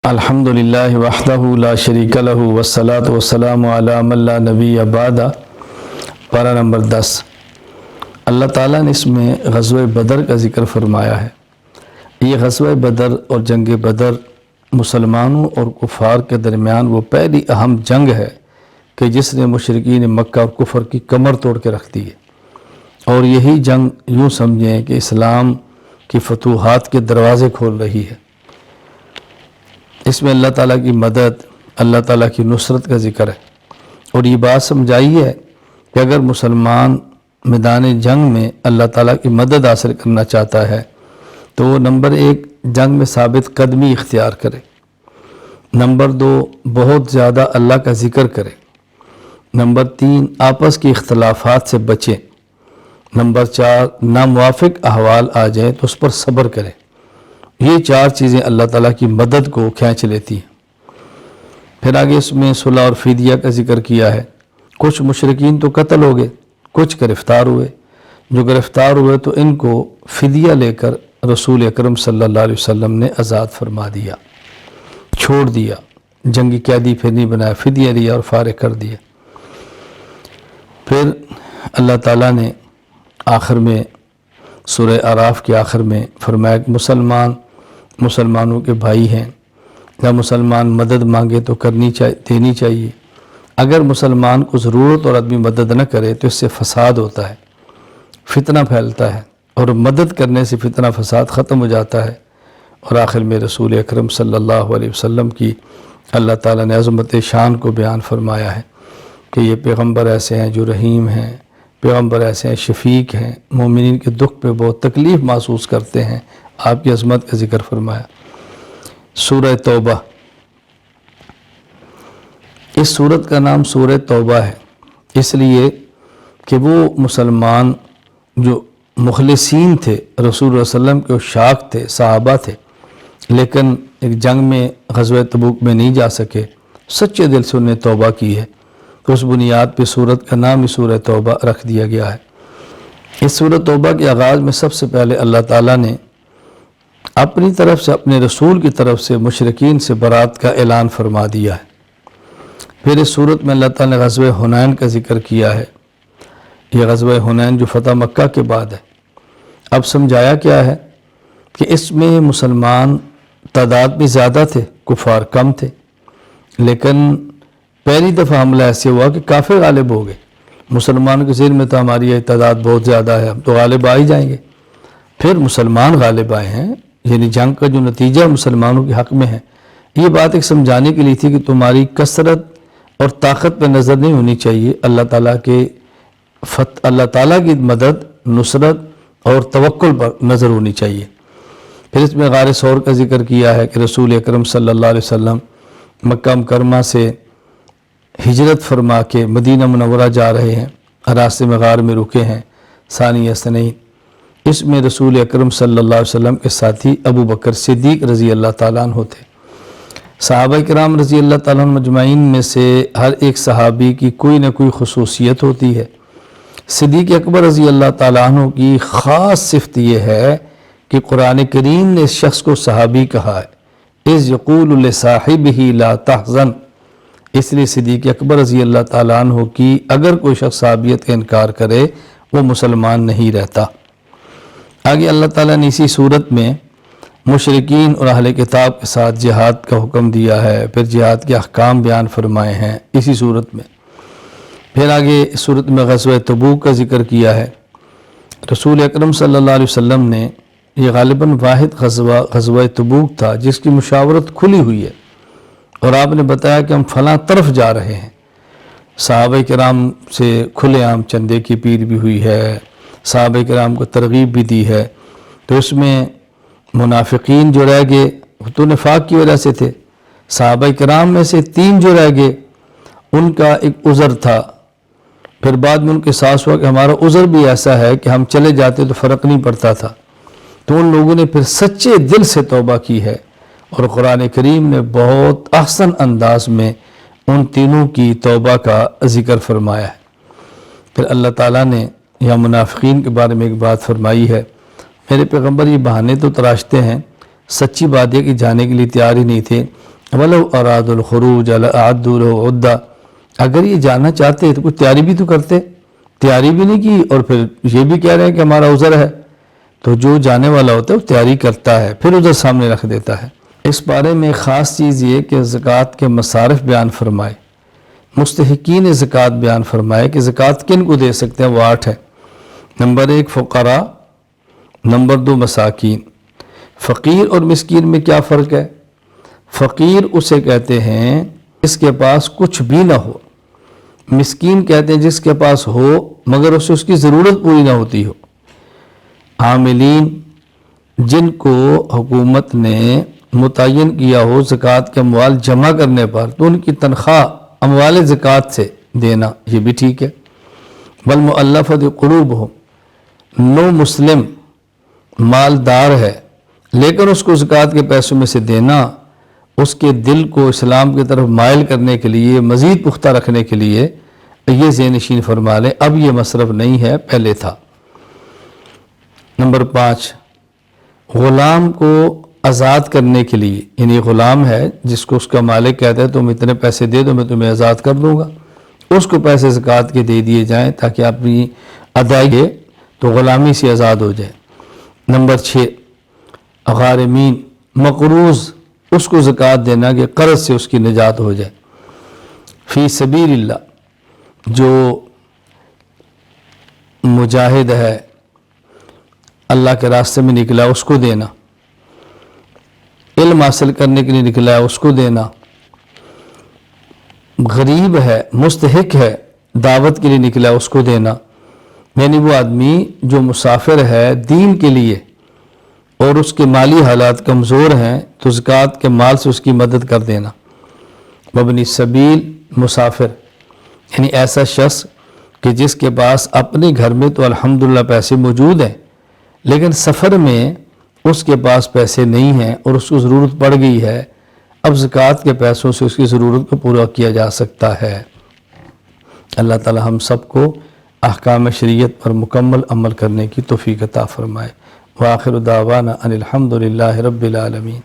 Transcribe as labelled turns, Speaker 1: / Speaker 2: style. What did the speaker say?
Speaker 1: الحمدللہ وحدہ لا شریک لہ والصلاۃ والسلام علی من لا نبی بعد۔ پارہ نمبر 10۔ اللہ تعالیٰ نے اس میں غزوہ بدر کا ذکر فرمایا ہے۔ یہ غزوہ بدر اور جنگ بدر مسلمانوں اور کفار کے درمیان وہ پہلی اہم جنگ ہے کہ جس نے مشرکین مکہ اور کفر کی کمر توڑ کے رکھ دی ہے، اور یہی جنگ یوں سمجھیں کہ اسلام کی فتوحات کے دروازے کھول رہی ہے۔ اس میں اللہ تعالیٰ کی مدد، اللہ تعالیٰ کی نصرت کا ذکر ہے، اور یہ بات سمجھائی ہے کہ اگر مسلمان میدان جنگ میں اللہ تعالیٰ کی مدد حاصل کرنا چاہتا ہے تو وہ نمبر 1 جنگ میں ثابت قدمی اختیار کرے، نمبر 2 بہت زیادہ اللہ کا ذکر کرے، نمبر 3 آپس کے اختلافات سے بچے، نمبر 4 ناموافق احوال آ جائیں تو اس پر صبر کرے۔ یہ 4 چیزیں اللہ تعالیٰ کی مدد کو کھینچ لیتی ہیں۔ پھر آگے اس میں صلح اور فدیہ کا ذکر کیا ہے۔ کچھ مشرکین تو قتل ہو گئے، کچھ گرفتار ہوئے۔ جو گرفتار ہوئے تو ان کو فدیہ لے کر رسول اکرم صلی اللہ علیہ وسلم نے آزاد فرما دیا، چھوڑ دیا، جنگی قیدی پھر نہیں بنایا، فدیہ دیا اور فارغ کر دیا۔ پھر اللہ تعالیٰ نے آخر میں سورہ اعراف کے آخر میں فرمایا کہ مسلمانوں کے بھائی ہیں، جب مسلمان مدد مانگے تو دینی چاہیے۔ اگر مسلمان کو ضرورت اور آدمی مدد نہ کرے تو اس سے فساد ہوتا ہے، فتنہ پھیلتا ہے، اور مدد کرنے سے فتنہ فساد ختم ہو جاتا ہے۔ اور آخر میں رسول اکرم صلی اللہ علیہ وسلم کی اللہ تعالیٰ نے عظمت شان کو بیان فرمایا ہے کہ یہ پیغمبر ایسے ہیں جو رحیم ہیں، پیغمبر ایسے ہیں شفیق ہیں، مومنین کے دکھ پہ بہت تکلیف محسوس کرتے ہیں۔ آپ کی عظمت کا ذکر فرمایا۔ سورہ توبہ، اس سورت کا نام سورہ توبہ ہے اس لیے کہ وہ مسلمان جو مخلصین تھے، رسول اللہ صلی اللہ علیہ وسلم کے عشاق تھے، صحابہ تھے، لیکن ایک جنگ میں غزوہ تبوک میں نہیں جا سکے، سچے دل سے انہیں توبہ کی ہے، تو اس بنیاد پہ سورت کا نام ہی سورہ توبہ رکھ دیا گیا ہے۔ اس سورہ توبہ کے آغاز میں سب سے پہلے اللہ تعالیٰ نے اپنی طرف سے، اپنے رسول کی طرف سے مشرکین سے برات کا اعلان فرما دیا ہے۔ پھر اس سورت میں اللہ تعالیٰ نے غزوہ حنین کا ذکر کیا ہے۔ یہ غزوہ حنین جو فتح مکہ کے بعد ہے۔ اب سمجھایا کیا ہے کہ اس میں مسلمان تعداد میں زیادہ تھے، کفار کم تھے، لیکن پہلی دفعہ حملہ ایسے ہوا کہ کافر غالب ہو گئے۔ مسلمانوں کے ذہن میں تو ہماری تعداد بہت زیادہ ہے، ہم تو غالب آ ہی جائیں گے۔ پھر مسلمان غالب آئے ہیں، یعنی جنگ کا جو نتیجہ مسلمانوں کے حق میں ہے۔ یہ بات ایک سمجھانے کے لیے تھی کہ تمہاری کثرت اور طاقت پہ نظر نہیں ہونی چاہیے، اللہ تعالیٰ کی مدد، نصرت اور توکل پر نظر ہونی چاہیے۔ پھر اس میں غار ثور کا ذکر کیا ہے کہ رسول اکرم صلی اللہ علیہ وسلم مکہ مکرمہ سے ہجرت فرما کے مدینہ منورہ جا رہے ہیں، راستے میں غار میں رکے ہیں، ثانیہ اثنین۔ اس میں رسول اکرم صلی اللہ علیہ وسلم کے ساتھی ابو بکر صدیق رضی اللہ تعالیٰ عنہ تھے۔ صحابہ کرام رضی اللہ تعالیٰ عنہ مجمعین میں سے ہر ایک صحابی کی کوئی نہ کوئی خصوصیت ہوتی ہے۔ صدیق اکبر رضی اللہ تعالیٰ عنہ کی خاص صفت یہ ہے کہ قرآن کریم نے اس شخص کو صحابی کہا ہے، اذ یقول لصاحبہ لا تحزن۔ اس لیے صدیق اکبر رضی اللہ تعالیٰ عنہ کی اگر کوئی شخص صحابیت کا انکار کرے وہ مسلمان نہیں رہتا۔ آگے اللہ تعالیٰ نے اسی صورت میں مشرکین اور اہل کتاب کے ساتھ جہاد کا حکم دیا ہے، پھر جہاد کے احکام بیان فرمائے ہیں اسی صورت میں۔ پھر آگے اس صورت میں غزوہ تبوک کا ذکر کیا ہے۔ رسول اکرم صلی اللہ علیہ وسلم نے، یہ غالباً واحد غزوہ تبوک تھا جس کی مشاورت کھلی ہوئی ہے، اور آپ نے بتایا کہ ہم فلاں طرف جا رہے ہیں۔ صحابہ کرام سے کھلے عام چندے کی اپیل بھی ہوئی ہے، صحابہ کرام کو ترغیب بھی دی ہے۔ تو اس میں منافقین جو رہ گئے وہ تو نفاق کی وجہ سے تھے، صحابہ کرام میں سے 3 جو رہ گئے ان کا ایک عذر تھا۔ پھر بعد میں ان کے ساتھ ہوا کہ ہمارا عذر بھی ایسا ہے کہ ہم چلے جاتے تو فرق نہیں پڑتا تھا، تو ان لوگوں نے پھر سچے دل سے توبہ کی ہے، اور قرآن کریم نے بہت احسن انداز میں ان تینوں کی توبہ کا ذکر فرمایا ہے۔ پھر اللہ تعالیٰ نے یہاں منافقین کے بارے میں ایک بات فرمائی ہے۔ میرے پیغمبر یہ بہانے تو تراشتے ہیں، سچی بات ہے کہ جانے کے لیے تیار ہی نہیں تھے. وَلَوْ أَرَادُوا الْخُرُوجَ لَأَعَدُّوا لَهُ عُدَّةً، اگر یہ جانا چاہتے تو کچھ تیاری بھی تو کرتے، تیاری بھی نہیں کی اور پھر یہ بھی کہہ رہے ہیں کہ ہمارا عذر ہے. تو جو جانے والا ہوتا ہے وہ تیاری کرتا ہے، پھر عذر سامنے رکھ دیتا ہے. اس بارے میں خاص چیز یہ کہ زکوٰۃ کے مصارف بیان فرمائے، مستحقین زکوٰۃ بیان فرمائے کہ زکوٰۃ کن کو دے سکتے ہیں. وہ 8 ہے. نمبر 1 فقراء، نمبر 2 مساکین. فقیر اور مسکین میں کیا فرق ہے؟ فقیر اسے کہتے ہیں جس کے پاس کچھ بھی نہ ہو، مسکین کہتے ہیں جس کے پاس ہو مگر اسے اس کی ضرورت پوری نہ ہوتی ہو. عاملین، جن کو حکومت نے متعین کیا ہو زکوٰۃ کے اموال جمع کرنے پر تو ان کی تنخواہ اموال زکوٰۃ سے دینا، یہ بھی ٹھیک ہے. والمؤلفۃ قلوبہم، نو مسلم مالدار ہے لیکن اس کو زکوٰۃ کے پیسوں میں سے دینا اس کے دل کو اسلام کی طرف مائل کرنے کے لیے، مزید پختہ رکھنے کے لیے، یہ ذہن نشین فرما لیں. اب یہ مصرف نہیں ہے، پہلے تھا. نمبر 5 غلام کو آزاد کرنے کے لیے، یعنی غلام ہے جس کو اس کا مالک کہتا ہے تم اتنے پیسے دے دو میں تمہیں آزاد کر دوں گا، اس کو پیسے زکوٰۃ کے دے دیے جائیں تاکہ اپنی ادائیگی تو غلامی سے آزاد ہو جائے. نمبر 6 غارمین، مقروض، اس کو زکوٰۃ دینا کہ قرض سے اس کی نجات ہو جائے. فی سبیل اللہ، جو مجاہد ہے اللہ کے راستے میں نکلا اس کو دینا، علم حاصل کرنے کے لیے نکلا ہے اس کو دینا، غریب ہے مستحق ہے دعوت کے لیے نکلا ہے اس کو دینا. یعنی وہ آدمی جو مسافر ہے دین کے لیے اور اس کے مالی حالات کمزور ہیں تو زکوٰۃ کے مال سے اس کی مدد کر دینا. مبنی سبیل مسافر، یعنی ایسا شخص کہ جس کے پاس اپنے گھر میں تو الحمدللہ پیسے موجود ہیں لیکن سفر میں اس کے پاس پیسے نہیں ہیں اور اس کو ضرورت پڑ گئی ہے، اب زکوٰۃ کے پیسوں سے اس کی ضرورت کو پورا کیا جا سکتا ہے. اللہ تعالی ہم سب کو احکام شریعت پر مکمل عمل کرنے کی توفیق عطا فرمائے. وآخر دعوانا ان الحمد للہ رب العالمین.